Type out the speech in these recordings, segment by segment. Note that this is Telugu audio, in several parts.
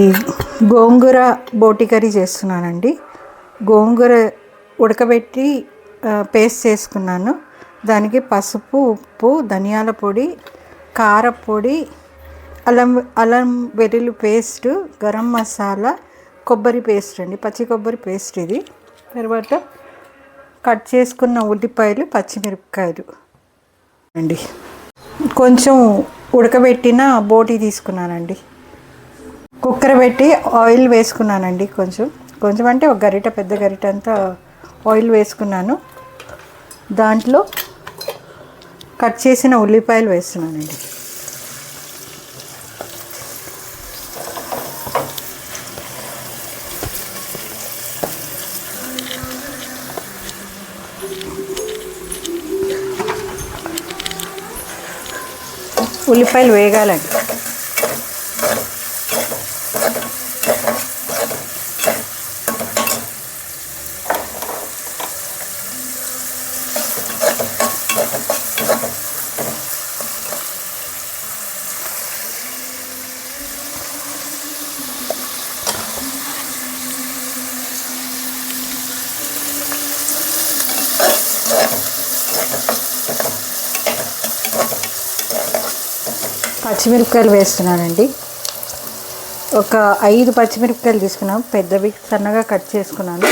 ఈ గోంగూర బోటి కర్రీ చేస్తున్నానండి. గోంగూర ఉడకబెట్టి పేస్ట్ చేసుకున్నాను. దానికి పసుపు, ఉప్పు, ధనియాల పొడి, కారపొడి, అల్లం వెల్లుల్లి పేస్టు, గరం మసాలా, కొబ్బరి పేస్ట్ అండి, పచ్చి కొబ్బరి పేస్ట్ ఇది. తర్వాత కట్ చేసుకున్న ఉల్లిపాయలు, పచ్చిమిరపకాయలు అండి. కొంచెం ఉడకబెట్టిన బోటి తీసుకున్నానండి. కుక్కర్ పెట్టి ఆయిల్ వేసుకున్నానండి. కొంచెం అంటే ఒక గరిట, పెద్ద గరిట అంతా ఆయిల్ వేసుకున్నాను. దాంట్లో కట్ చేసిన ఉల్లిపాయలు వేస్తున్నానండి. ఉల్లిపాయలు వేగాలండి. పచ్చిమిరపకాయలు వేస్తున్నానండి. ఒక 5 పచ్చిమిరపకాయలు తీసుకున్నాను, పెద్దవి సన్నగా కట్ చేసుకున్నాను.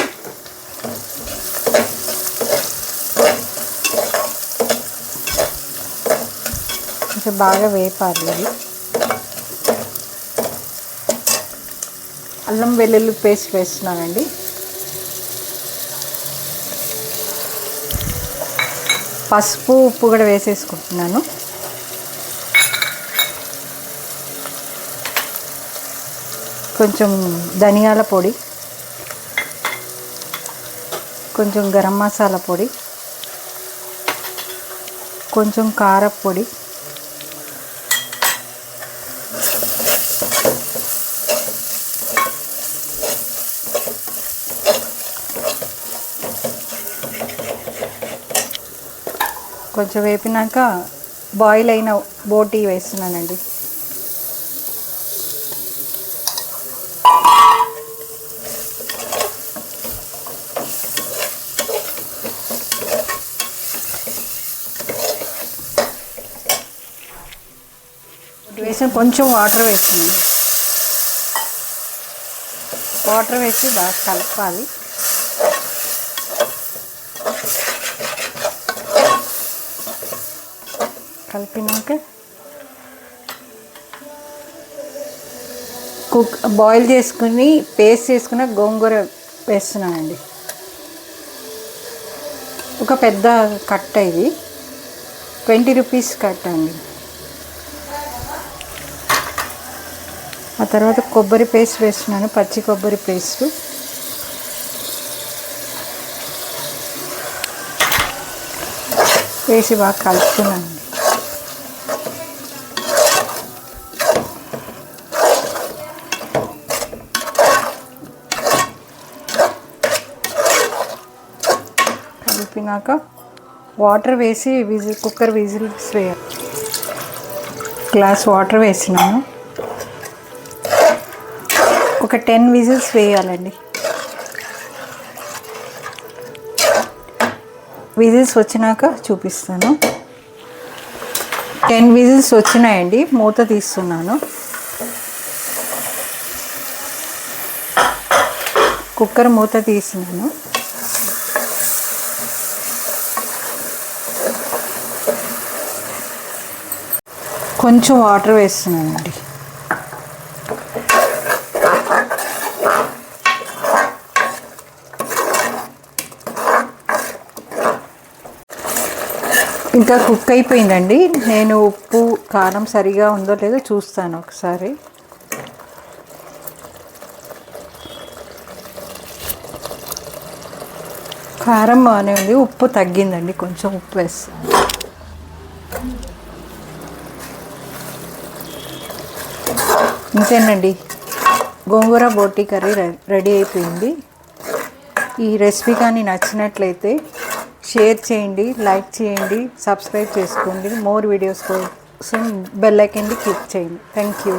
కొంచెం బాగా వేపాలి ఇది. అల్లం వెల్లుల్లి పేస్ట్ వేస్తున్నానండి. పసుపు, ఉప్పు కూడా వేసేసుకుంటున్నాను. కొంచెం ధనియాల పొడి, కొంచెం గరం మసాలా పొడి, కొంచెం కారపొడి, కొంచెం వేపినాక బాయిల్ అయిన బోటి వేస్తున్నానండి. వేసిన కొంచెం వాటర్ వేస్తున్నాను. వాటర్ వేసి బాగా కలపాలి. కలిపినాక బాయిల్ చేసుకుని పేస్ట్ చేసుకున్న గోంగూర వేస్తున్నానండి. ఒక పెద్ద కట్ట, ఇది 20 రూపీస్ కట్ట అండి. ఆ తర్వాత కొబ్బరి పేస్ట్ వేస్తున్నాను, పచ్చి కొబ్బరి పేస్టు. వేసి బాగా కలుపుతున్నాను. కలిపినాక వాటర్ వేసి కుక్కర్ విజిల్స్ వేయాలి. గ్లాస్ వాటర్ వేసినాను. ఒక 10 విజిల్స్ వేయాలండి. విజిల్స్ వచ్చినాక చూపిస్తాను. 10 విజిల్స్ వచ్చినాయండి. మూత తీస్తున్నాను. కుక్కర్ మూత తీసినాను. కొంచెం వాటర్ వేస్తున్నానండి. ఇంకా కుక్ అయిపోయిందండి. నేను ఉప్పు, కారం సరిగా ఉందో లేదో చూస్తాను ఒకసారి. కారం బాగానే ఉంది, ఉప్పు తగ్గిందండి. కొంచెం ఉప్పు వేస్తాను. ఇంతేనండి, గోంగూర బోటి కర్రీ రెడీ అయిపోయింది. ఈ రెసిపీ కానీ నచ్చినట్లయితే షేర్ చేయండి, లైక్ చేయండి, సబ్స్క్రైబ్ చేసుకోండి. మోర్ వీడియోస్ కోసం బెల్ ఐకాన్ని క్లిక్ చేయండి. Thank you.